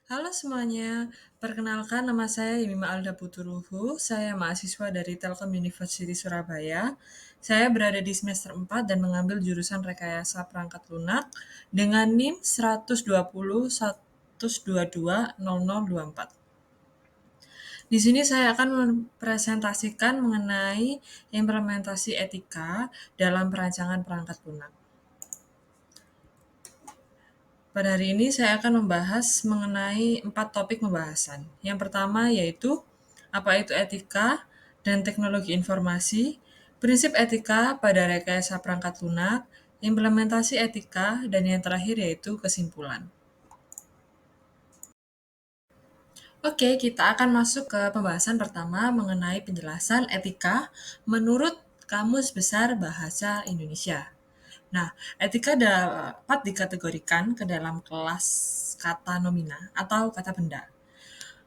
Halo semuanya, perkenalkan nama saya Yemima Alda Puturuhu, saya mahasiswa dari Telkom University Surabaya. Saya berada di semester 4 dan mengambil jurusan Rekayasa Perangkat Lunak dengan NIM 120 122 0024. Di sini saya akan mempresentasikan mengenai implementasi etika dalam perancangan perangkat lunak. Pada hari ini saya akan membahas mengenai 4 topik pembahasan. Yang pertama yaitu apa itu etika dan teknologi informasi, prinsip etika pada rekayasa perangkat lunak, implementasi etika, dan yang terakhir yaitu kesimpulan. Oke, kita akan masuk ke pembahasan pertama mengenai penjelasan etika menurut Kamus Besar Bahasa Indonesia. Nah, etika dapat dikategorikan ke dalam kelas kata nomina atau kata benda.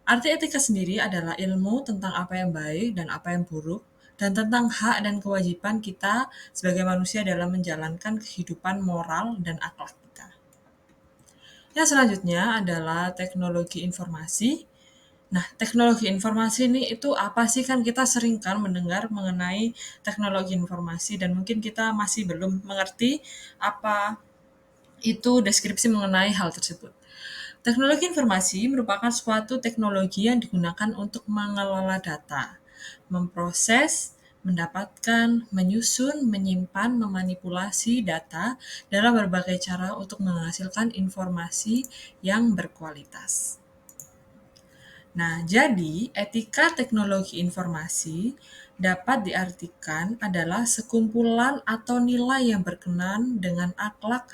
Arti etika sendiri adalah ilmu tentang apa yang baik dan apa yang buruk, dan tentang hak dan kewajiban kita sebagai manusia dalam menjalankan kehidupan moral dan akhlak kita. Yang selanjutnya adalah teknologi informasi. Nah, teknologi informasi ini itu apa sih, kan kita sering kan mendengar mengenai teknologi informasi dan mungkin kita masih belum mengerti apa itu deskripsi mengenai hal tersebut. Teknologi informasi merupakan suatu teknologi yang digunakan untuk mengelola data, memproses, mendapatkan, menyusun, menyimpan, memanipulasi data dalam berbagai cara untuk menghasilkan informasi yang berkualitas. Nah, jadi etika teknologi informasi dapat diartikan adalah sekumpulan atau nilai yang berkenan dengan akhlak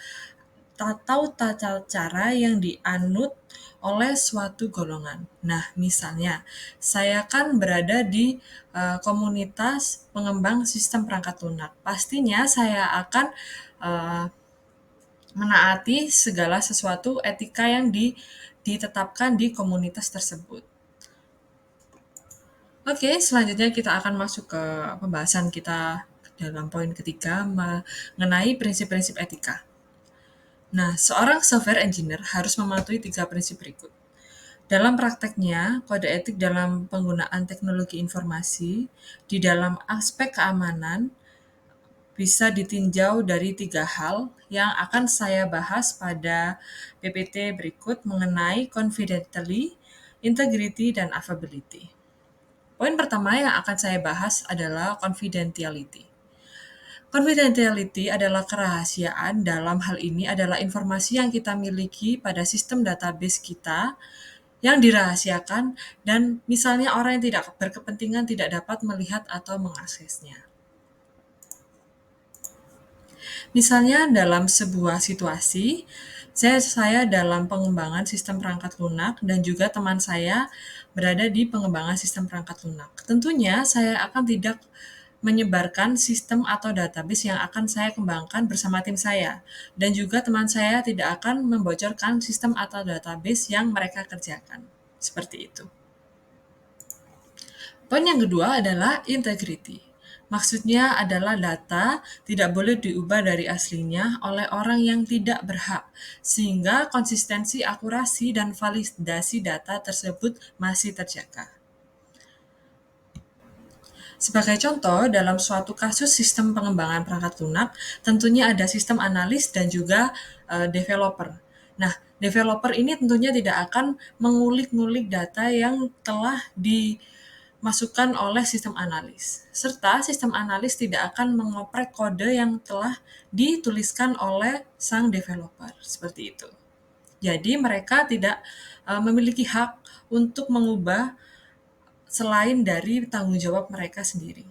atau tata cara yang dianut oleh suatu golongan. Nah, misalnya, saya kan berada di komunitas pengembang sistem perangkat lunak. Pastinya saya akan uh, menaati segala sesuatu etika yang ditetapkan di komunitas tersebut. Oke, selanjutnya kita akan masuk ke pembahasan kita dalam poin ketiga mengenai prinsip-prinsip etika. Nah, seorang software engineer harus mematuhi 3 prinsip berikut. Dalam prakteknya, kode etik dalam penggunaan teknologi informasi di dalam aspek keamanan bisa ditinjau dari 3 hal yang akan saya bahas pada PPT berikut mengenai confidentiality, integrity, dan availability. Poin pertama yang akan saya bahas adalah confidentiality. Confidentiality adalah kerahasiaan. Dalam hal ini adalah informasi yang kita miliki pada sistem database kita yang dirahasiakan dan misalnya orang yang tidak berkepentingan tidak dapat melihat atau mengaksesnya. Misalnya dalam sebuah situasi, saya dalam pengembangan sistem perangkat lunak dan juga teman saya berada di pengembangan sistem perangkat lunak. Tentunya saya akan tidak menyebarkan sistem atau database yang akan saya kembangkan bersama tim saya. Dan juga teman saya tidak akan membocorkan sistem atau database yang mereka kerjakan. Seperti itu. Poin yang kedua adalah integrity. Maksudnya adalah data tidak boleh diubah dari aslinya oleh orang yang tidak berhak, sehingga konsistensi, akurasi, dan validasi data tersebut masih terjaga. Sebagai contoh, dalam suatu kasus sistem pengembangan perangkat lunak, tentunya ada sistem analis dan juga developer. Nah, developer ini tentunya tidak akan mengulik-ngulik data yang telah dimasukkan oleh sistem analis. Serta sistem analis tidak akan mengoprek kode yang telah dituliskan oleh sang developer. Seperti itu. Jadi mereka tidak memiliki hak untuk mengubah selain dari tanggung jawab mereka sendiri.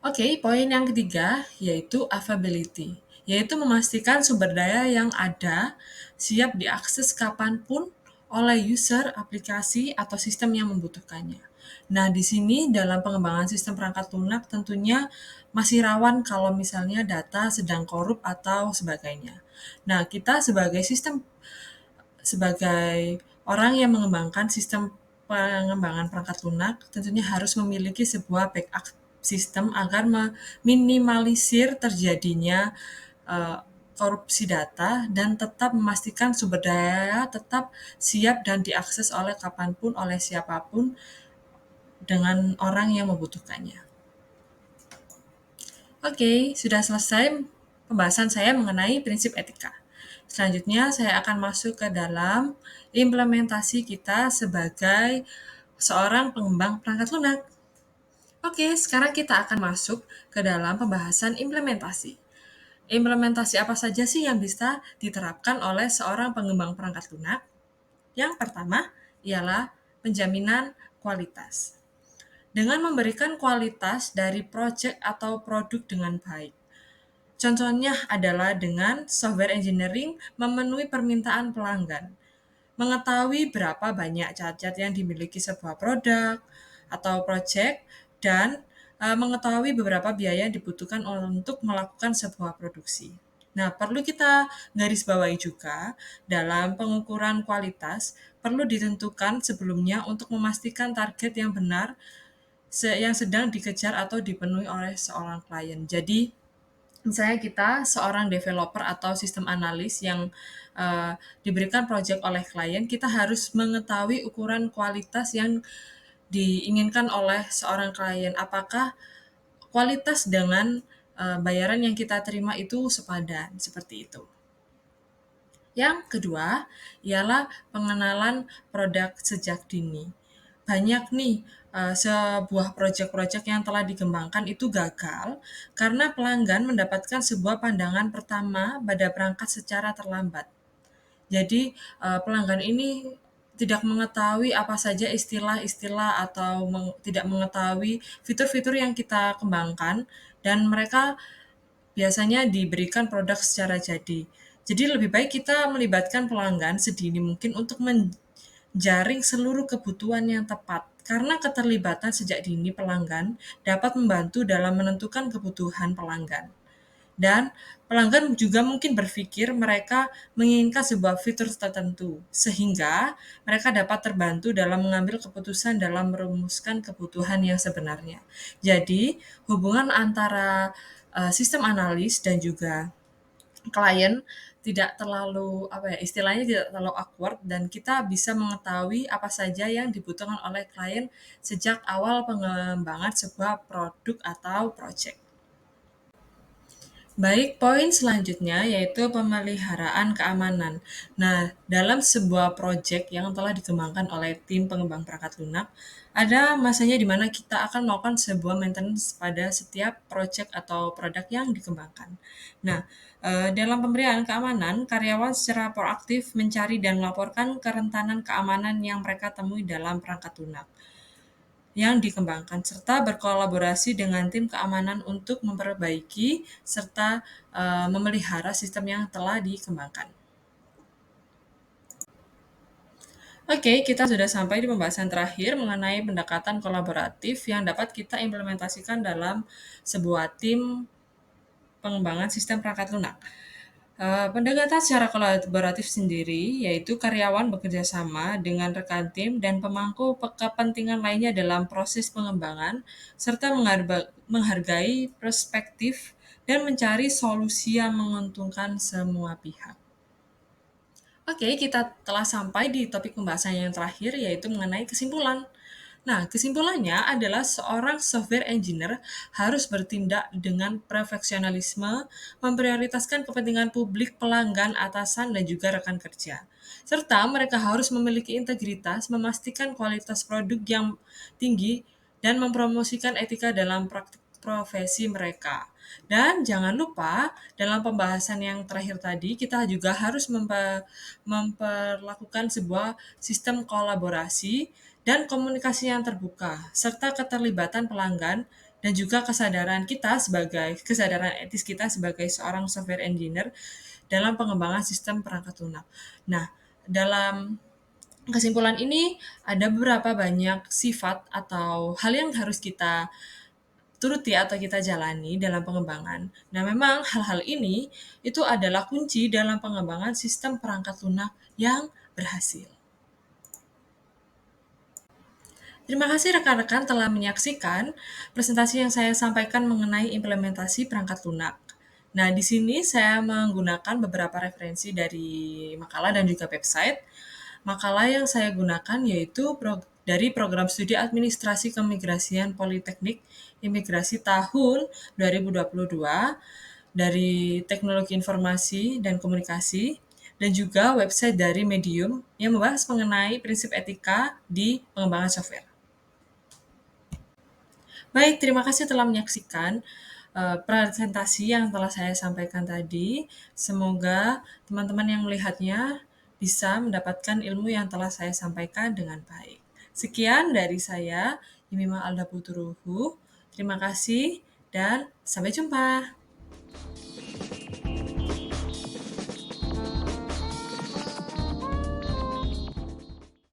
Oke, poin yang ketiga yaitu availability, yaitu memastikan sumber daya yang ada siap diakses kapanpun oleh user, aplikasi, atau sistem yang membutuhkannya. Nah, di sini dalam pengembangan sistem perangkat lunak tentunya masih rawan kalau misalnya data sedang korup atau sebagainya. Nah, kita sebagai orang yang mengembangkan sistem pengembangan perangkat lunak tentunya harus memiliki sebuah backup sistem agar meminimalisir terjadinya uh, korupsi data dan tetap memastikan sumber daya tetap siap dan diakses oleh kapanpun oleh siapapun dengan orang yang membutuhkannya. Oke, sudah selesai pembahasan saya mengenai prinsip etika. Selanjutnya, saya akan masuk ke dalam implementasi kita sebagai seorang pengembang perangkat lunak. Oke, sekarang kita akan masuk ke dalam pembahasan implementasi. Implementasi apa saja sih yang bisa diterapkan oleh seorang pengembang perangkat lunak? Yang pertama ialah penjaminan kualitas. Dengan memberikan kualitas dari proyek atau produk dengan baik. Contohnya adalah dengan software engineering memenuhi permintaan pelanggan, mengetahui berapa banyak cacat yang dimiliki sebuah produk atau proyek, dan mengetahui beberapa biaya yang dibutuhkan untuk melakukan sebuah produksi. Nah, perlu kita garis bawahi juga dalam pengukuran kualitas perlu ditentukan sebelumnya untuk memastikan target yang benar yang sedang dikejar atau dipenuhi oleh seorang klien. Jadi, misalnya kita seorang developer atau sistem analis yang diberikan proyek oleh klien, kita harus mengetahui ukuran kualitas yang diinginkan oleh seorang klien. Apakah kualitas dengan bayaran yang kita terima itu sepadan, seperti itu. Yang kedua ialah pengenalan produk sejak dini. Banyak nih sebuah proyek-proyek yang telah dikembangkan itu gagal karena pelanggan mendapatkan sebuah pandangan pertama pada perangkat secara terlambat. Jadi pelanggan ini tidak mengetahui apa saja istilah-istilah atau tidak mengetahui fitur-fitur yang kita kembangkan, dan mereka biasanya diberikan produk secara jadi. Jadi lebih baik kita melibatkan pelanggan sedini mungkin untuk menjaring seluruh kebutuhan yang tepat. Karena keterlibatan sejak dini pelanggan dapat membantu dalam menentukan kebutuhan pelanggan. Dan pelanggan juga mungkin berpikir mereka menginginkan sebuah fitur tertentu, sehingga mereka dapat terbantu dalam mengambil keputusan dalam merumuskan kebutuhan yang sebenarnya. Jadi, hubungan antara sistem analis dan juga klien tidak terlalu istilahnya tidak terlalu awkward, dan kita bisa mengetahui apa saja yang dibutuhkan oleh klien sejak awal pengembangan sebuah produk atau project. Baik, poin selanjutnya yaitu pemeliharaan keamanan. Nah, dalam sebuah proyek yang telah dikembangkan oleh tim pengembang perangkat lunak, ada masanya di mana kita akan melakukan sebuah maintenance pada setiap proyek atau produk yang dikembangkan. Nah, dalam pemberian keamanan, karyawan secara proaktif mencari dan melaporkan kerentanan keamanan yang mereka temui dalam perangkat lunak yang dikembangkan, serta berkolaborasi dengan tim keamanan untuk memperbaiki serta memelihara sistem yang telah dikembangkan. Oke, kita sudah sampai di pembahasan terakhir mengenai pendekatan kolaboratif yang dapat kita implementasikan dalam sebuah tim pengembangan sistem perangkat lunak. Pendekatan secara kolaboratif sendiri, yaitu karyawan bekerja sama dengan rekan tim dan pemangku kepentingan lainnya dalam proses pengembangan, serta menghargai perspektif dan mencari solusi yang menguntungkan semua pihak. Oke, kita telah sampai di topik pembahasan yang terakhir, yaitu mengenai kesimpulan. Nah, kesimpulannya adalah seorang software engineer harus bertindak dengan profesionalisme, memprioritaskan kepentingan publik, pelanggan, atasan, dan juga rekan kerja. Serta mereka harus memiliki integritas, memastikan kualitas produk yang tinggi, dan mempromosikan etika dalam praktik profesi mereka. Dan jangan lupa, dalam pembahasan yang terakhir tadi, kita juga harus memperlakukan sebuah sistem kolaborasi dan komunikasi yang terbuka, serta keterlibatan pelanggan dan juga kesadaran etis kita sebagai seorang software engineer dalam pengembangan sistem perangkat lunak. Nah, dalam kesimpulan ini ada beberapa banyak sifat atau hal yang harus kita turuti atau kita jalani dalam pengembangan. Nah, memang hal-hal ini itu adalah kunci dalam pengembangan sistem perangkat lunak yang berhasil. Terima kasih rekan-rekan telah menyaksikan presentasi yang saya sampaikan mengenai implementasi perangkat lunak. Nah, di sini saya menggunakan beberapa referensi dari makalah dan juga website. Makalah yang saya gunakan yaitu dari program studi Administrasi Keimigrasian Politeknik Imigrasi tahun 2022 dari Teknologi Informasi dan Komunikasi dan juga website dari Medium yang membahas mengenai prinsip etika di pengembangan software. Baik, terima kasih telah menyaksikan presentasi yang telah saya sampaikan tadi. Semoga teman-teman yang melihatnya bisa mendapatkan ilmu yang telah saya sampaikan dengan baik. Sekian dari saya, Yimima Alda Puturuhu. Terima kasih dan sampai jumpa.